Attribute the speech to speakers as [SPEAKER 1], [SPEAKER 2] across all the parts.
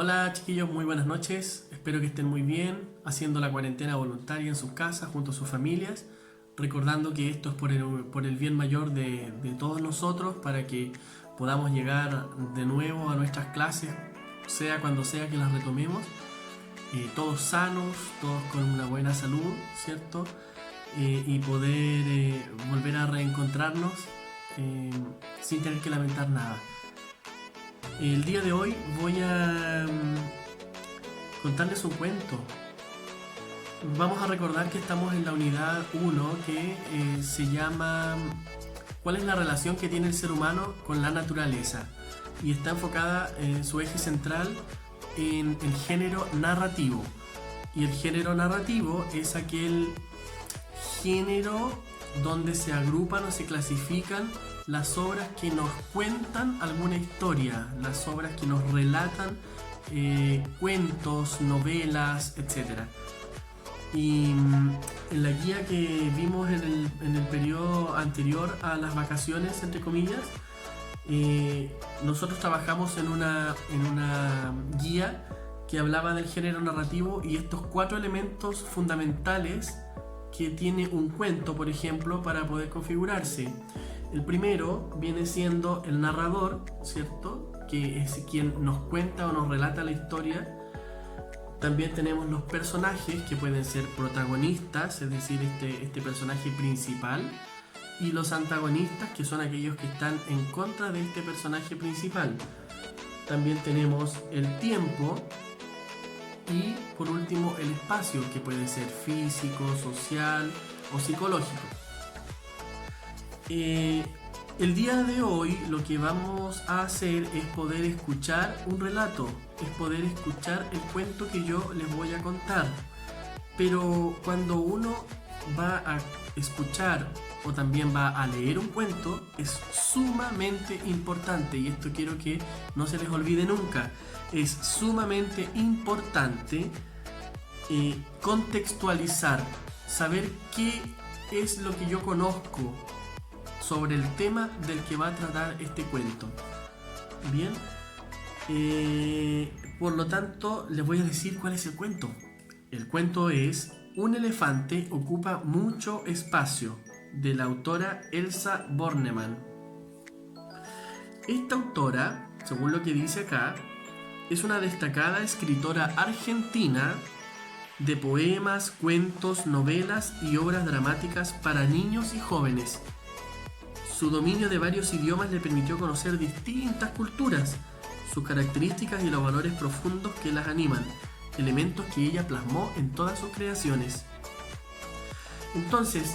[SPEAKER 1] Hola chiquillos, muy buenas noches. Espero que estén muy bien, haciendo la cuarentena voluntaria en sus casas junto a sus familias, recordando que esto es por el bien mayor de todos nosotros para que podamos llegar de nuevo a nuestras clases, sea cuando sea que las retomemos, todos sanos, todos con una buena salud, ¿cierto? Y poder volver a reencontrarnos sin tener que lamentar nada. El día de hoy voy a contarles un cuento. Vamos a recordar que estamos en la unidad 1 que se llama ¿Cuál es la relación que tiene el ser humano con la naturaleza? Y está enfocada en su eje central en el género narrativo. Y el género narrativo es aquel género donde se agrupan o se clasifican las obras que nos cuentan alguna historia, las obras que nos relatan cuentos, novelas, etc. Y en la guía que vimos en el periodo anterior a las vacaciones, entre comillas, nosotros trabajamos en una guía que hablaba del género narrativo y estos 4 elementos fundamentales que tiene un cuento, por ejemplo, para poder configurarse. El primero viene siendo el narrador, ¿cierto? Que es quien nos cuenta o nos relata la historia. También tenemos los personajes que pueden ser protagonistas, es decir, este personaje principal, y los antagonistas, que son aquellos que están en contra de este personaje principal. También tenemos el tiempo y, por último, el espacio, que puede ser físico, social o psicológico. El día de hoy lo que vamos a hacer es poder escuchar un relato, es poder escuchar el cuento que yo les voy a contar. Pero cuando uno va a escuchar o también va a leer un cuento, es sumamente importante, y esto quiero que no se les olvide nunca, es sumamente importante contextualizar, saber qué es lo que yo conozco sobre el tema del que va a tratar este cuento. Bien, por lo tanto les voy a decir cuál es el cuento. El cuento es Un elefante ocupa mucho espacio, de la autora Elsa Bornemann. Esta autora, según lo que dice acá, es una destacada escritora argentina de poemas, cuentos, novelas y obras dramáticas para niños y jóvenes. Su dominio de varios idiomas le permitió conocer distintas culturas, sus características y los valores profundos que las animan, elementos que ella plasmó en todas sus creaciones. Entonces,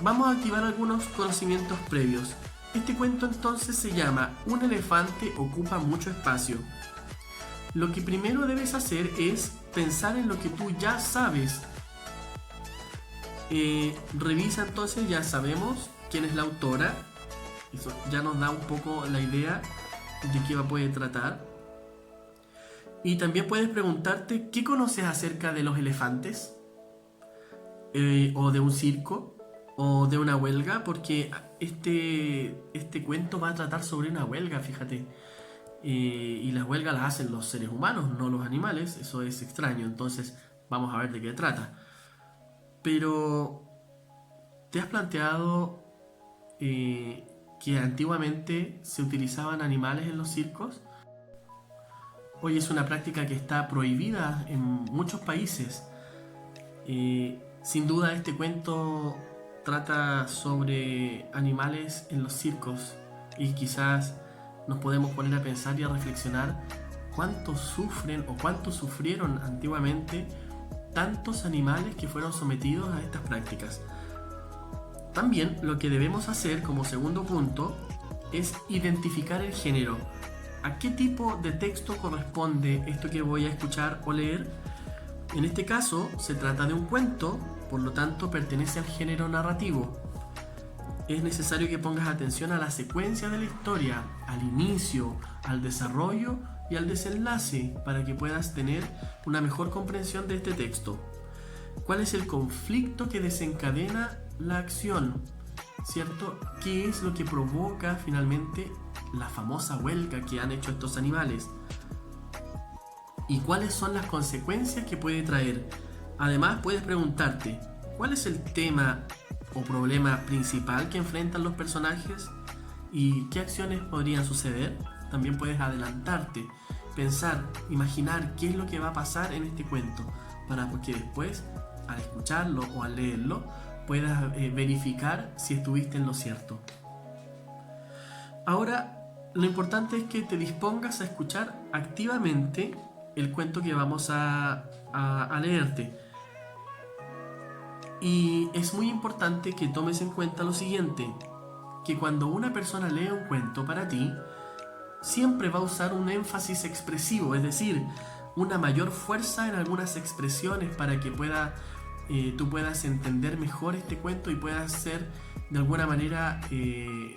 [SPEAKER 1] vamos a activar algunos conocimientos previos. Este cuento entonces se llama Un elefante ocupa mucho espacio. Lo que primero debes hacer es pensar en lo que tú ya sabes. Revisa entonces, ya sabemos quién es la autora. Eso ya nos da un poco la idea de qué puede tratar. Y también puedes preguntarte qué conoces acerca de los elefantes, o de un circo, o de una huelga, porque este cuento va a tratar sobre una huelga, fíjate. Y las huelgas las hacen los seres humanos, no los animales. Eso es extraño, entonces vamos a ver de qué trata. Pero, ¿te has planteado que antiguamente se utilizaban animales en los circos? Hoy es una práctica que está prohibida en muchos países. Sin duda este cuento trata sobre animales en los circos, y quizás nos podemos poner a pensar y a reflexionar cuánto sufren o cuánto sufrieron antiguamente tantos animales que fueron sometidos a estas prácticas. También lo que debemos hacer como segundo punto es identificar el género. ¿A qué tipo de texto corresponde esto que voy a escuchar o leer? En este caso se trata de un cuento, por lo tanto pertenece al género narrativo. Es necesario que pongas atención a la secuencia de la historia, al inicio, al desarrollo y al desenlace, para que puedas tener una mejor comprensión de este texto. ¿Cuál es el conflicto que desencadena la acción? ¿Cierto? ¿Qué es lo que provoca finalmente la famosa huelga que han hecho estos animales? y cuáles son las consecuencias que puede traer. Además, puedes preguntarte, ¿cuál es el tema o problema principal que enfrentan los personajes? ¿Y qué acciones podrían suceder? También puedes adelantarte, pensar, imaginar qué es lo que va a pasar en este cuento, para que después, al escucharlo o al leerlo, puedas verificar si estuviste en lo cierto. Ahora, lo importante es que te dispongas a escuchar activamente el cuento que vamos a leerte. Y es muy importante que tomes en cuenta lo siguiente, que cuando una persona lee un cuento para ti, siempre va a usar un énfasis expresivo, es decir, una mayor fuerza en algunas expresiones para que tú puedas entender mejor este cuento y puedas ser de alguna manera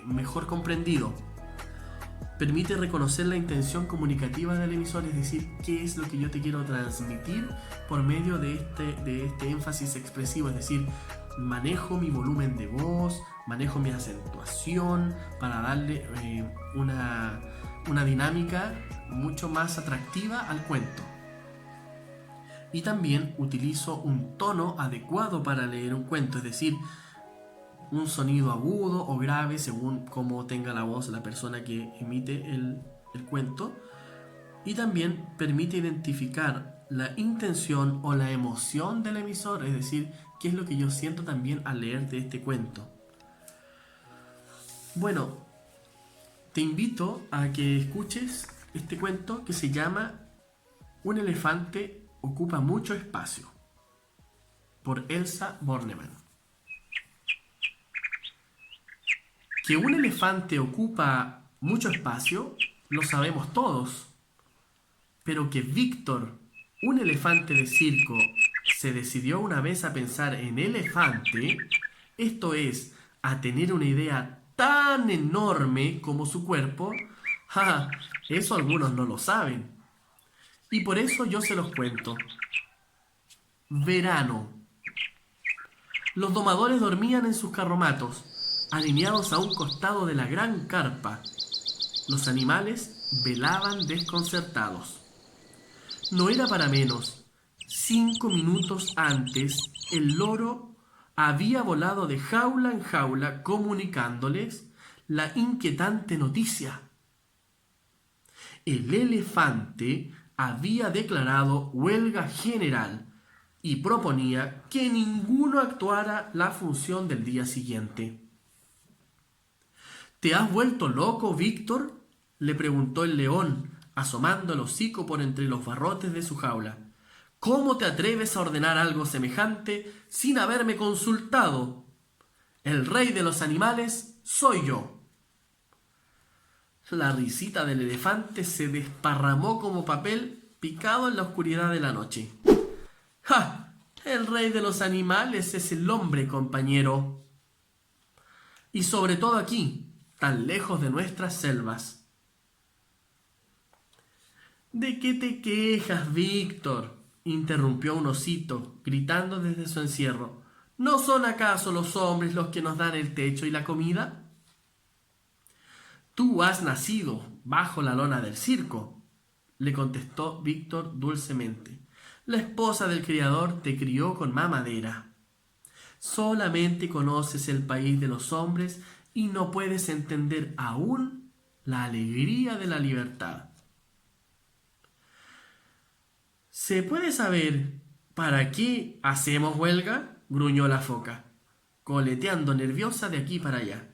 [SPEAKER 1] mejor comprendido. Permite reconocer la intención comunicativa del emisor, es decir, qué es lo que yo te quiero transmitir por medio de este énfasis expresivo, es decir, manejo mi volumen de voz, manejo mi acentuación para darle una dinámica mucho más atractiva al cuento. Y también utilizo un tono adecuado para leer un cuento, es decir, un sonido agudo o grave según cómo tenga la voz la persona que emite el cuento. Y también permite identificar la intención o la emoción del emisor, es decir, qué es lo que yo siento también al leer de este cuento. Bueno, te invito a que escuches este cuento que se llama Un elefante ocupa mucho espacio, por Elsa Bornemann. Que un elefante ocupa mucho espacio, lo sabemos todos. Pero que Víctor, un elefante de circo, se decidió una vez a pensar en elefante, esto es, a tener una idea tan enorme como su cuerpo, eso algunos no lo saben. Y por eso yo se los cuento. Verano. Los domadores dormían en sus carromatos, alineados a un costado de la gran carpa. Los animales velaban desconcertados. No era para menos. 5 minutos antes, el loro había volado de jaula en jaula comunicándoles la inquietante noticia. El elefante había declarado huelga general y proponía que ninguno actuara la función del día siguiente. ¿Te has vuelto loco, Víctor?, le preguntó el león, asomando el hocico por entre los barrotes de su jaula. ¿Cómo te atreves a ordenar algo semejante sin haberme consultado? El rey de los animales soy yo. La risita del elefante se desparramó como papel picado en la oscuridad de la noche. ¡Ja! El rey de los animales es el hombre, compañero. Y sobre todo aquí, tan lejos de nuestras selvas. ¿De qué te quejas, Víctor?, interrumpió un osito, gritando desde su encierro. ¿No son acaso los hombres los que nos dan el techo y la comida? Tú has nacido bajo la lona del circo, le contestó Víctor dulcemente. La esposa del criador te crió con mamadera. Solamente conoces el país de los hombres y no puedes entender aún la alegría de la libertad. ¿Se puede saber para qué hacemos huelga?, gruñó la foca, coleteando nerviosa de aquí para allá.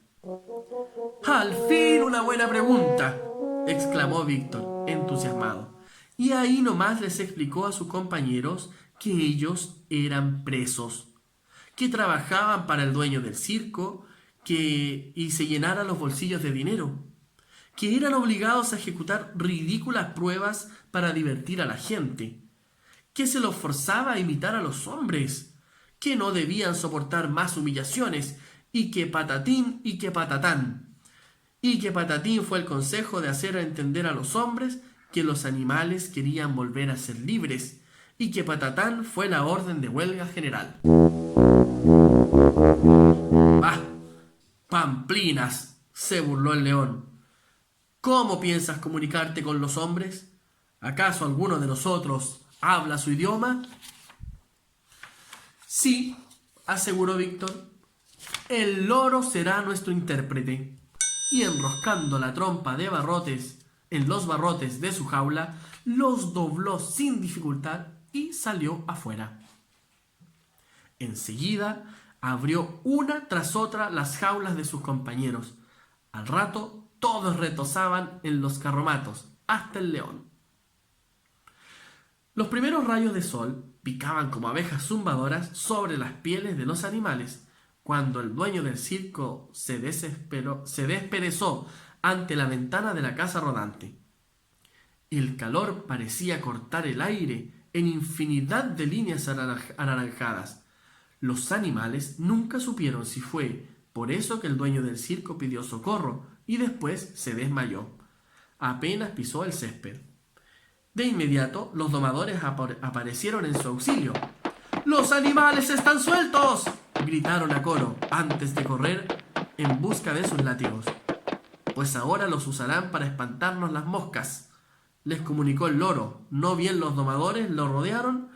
[SPEAKER 1] ¡Al fin una buena pregunta!, exclamó Víctor, entusiasmado. Y ahí nomás les explicó a sus compañeros que ellos eran presos, que trabajaban para el dueño del circo y se llenaran los bolsillos de dinero, que eran obligados a ejecutar ridículas pruebas para divertir a la gente, que se los forzaba a imitar a los hombres, que no debían soportar más humillaciones, y que patatín y que patatán. Y que patatín fue el consejo de hacer entender a los hombres que los animales querían volver a ser libres, y que patatán fue la orden de huelga general. ¡Bah! ¡Pamplinas!, se burló el león. ¿Cómo piensas comunicarte con los hombres? ¿Acaso alguno de nosotros habla su idioma? Sí, aseguró Víctor. El loro será nuestro intérprete. Y enroscando la trompa de barrotes en los barrotes de su jaula, los dobló sin dificultad y salió afuera. Enseguida abrió una tras otra las jaulas de sus compañeros. Al rato todos retozaban en los carromatos, hasta el león. Los primeros rayos de sol picaban como abejas zumbadoras sobre las pieles de los animales, cuando el dueño del circo se desperezó ante la ventana de la casa rodante. El calor parecía cortar el aire en infinidad de líneas anaranjadas. Los animales nunca supieron si fue por eso que el dueño del circo pidió socorro y después se desmayó. Apenas pisó el césped. De inmediato, los domadores aparecieron en su auxilio. ¡Los animales están sueltos!, gritaron a coro antes de correr en busca de sus látigos. Pues ahora los usarán para espantarnos las moscas, les comunicó el loro. No bien los domadores lo rodearon,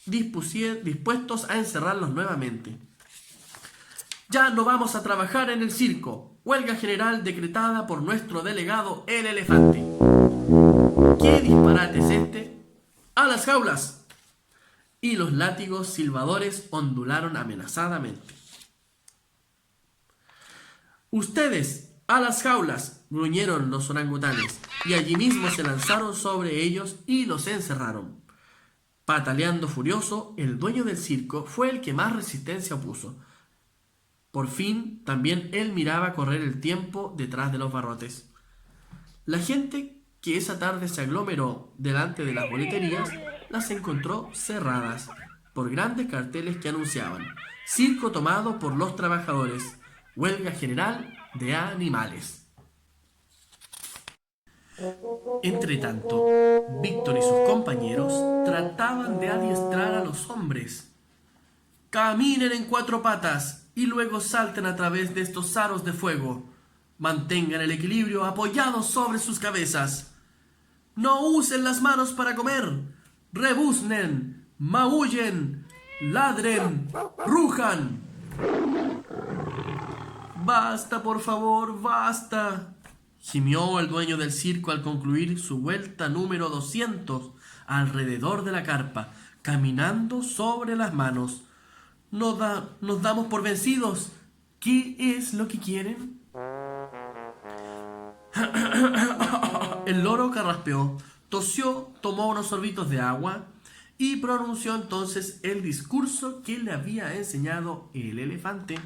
[SPEAKER 1] dispuestos a encerrarlos nuevamente. Ya no vamos a trabajar en el circo. Huelga general decretada por nuestro delegado, el elefante. ¿Qué disparate es este? ¡A las jaulas! Y los látigos silbadores ondularon amenazadamente. ¡Ustedes, a las jaulas!, gruñeron los orangutanes, y allí mismo se lanzaron sobre ellos y los encerraron. Pataleando furioso, el dueño del circo fue el que más resistencia opuso. Por fin, también él miraba correr el tiempo detrás de los barrotes. La gente que esa tarde se aglomeró delante de las boleterías las encontró cerradas por grandes carteles que anunciaban: circo tomado por los trabajadores, huelga general de animales. Entretanto, Víctor y sus compañeros trataban de adiestrar a los hombres. Caminen en 4 patas y luego salten a través de estos aros de fuego. Mantengan el equilibrio apoyados sobre sus cabezas. No usen las manos para comer. Rebuznen, maullen, ladren, rujan. Basta, por favor, basta, gimió el dueño del circo al concluir su vuelta número 200 alrededor de la carpa, caminando sobre las manos. Nos damos por vencidos. ¿Qué es lo que quieren? El loro carraspeó, tosió, tomó unos sorbitos de agua y pronunció entonces el discurso que le había enseñado el elefante.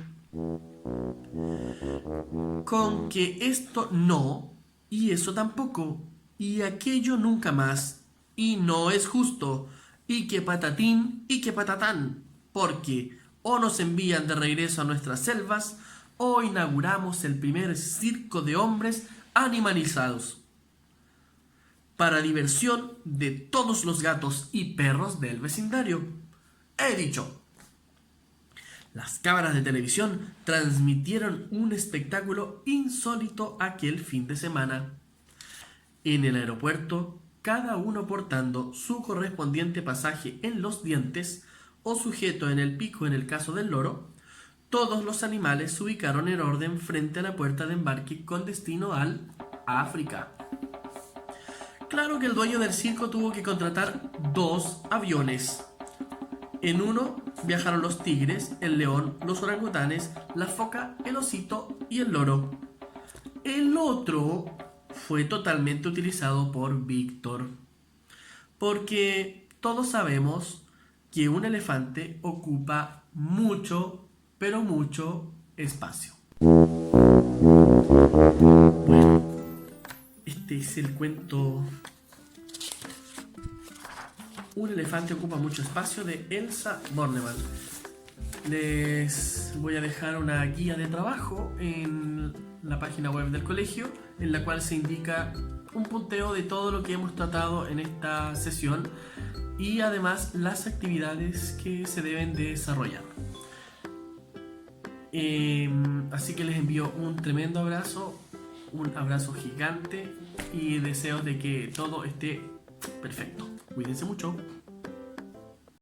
[SPEAKER 1] Con que esto no, y eso tampoco, y aquello nunca más, y no es justo, y que patatín y que patatán, porque o nos envían de regreso a nuestras selvas, o inauguramos el primer circo de hombres animalizados, para diversión de todos los gatos y perros del vecindario. He dicho. Las cámaras de televisión transmitieron un espectáculo insólito aquel fin de semana. En el aeropuerto, cada uno portando su correspondiente pasaje en los dientes o sujeto en el pico en el caso del loro, todos los animales se ubicaron en orden frente a la puerta de embarque con destino al África. Claro que el dueño del circo tuvo que contratar 2 aviones. En uno viajaron los tigres, el león, los orangutanes, la foca, el osito y el loro. El otro fue totalmente utilizado por Víctor, porque todos sabemos que un elefante ocupa mucho, pero mucho espacio. Bueno, este es el cuento Un elefante ocupa mucho espacio, de Elsa Bornemann. Les voy a dejar una guía de trabajo en la página web del colegio, en la cual se indica un punteo de todo lo que hemos tratado en esta sesión y además las actividades que se deben de desarrollar. Así que les envío un tremendo abrazo, un abrazo gigante y deseo de que todo esté Perfecto. Cuídense mucho.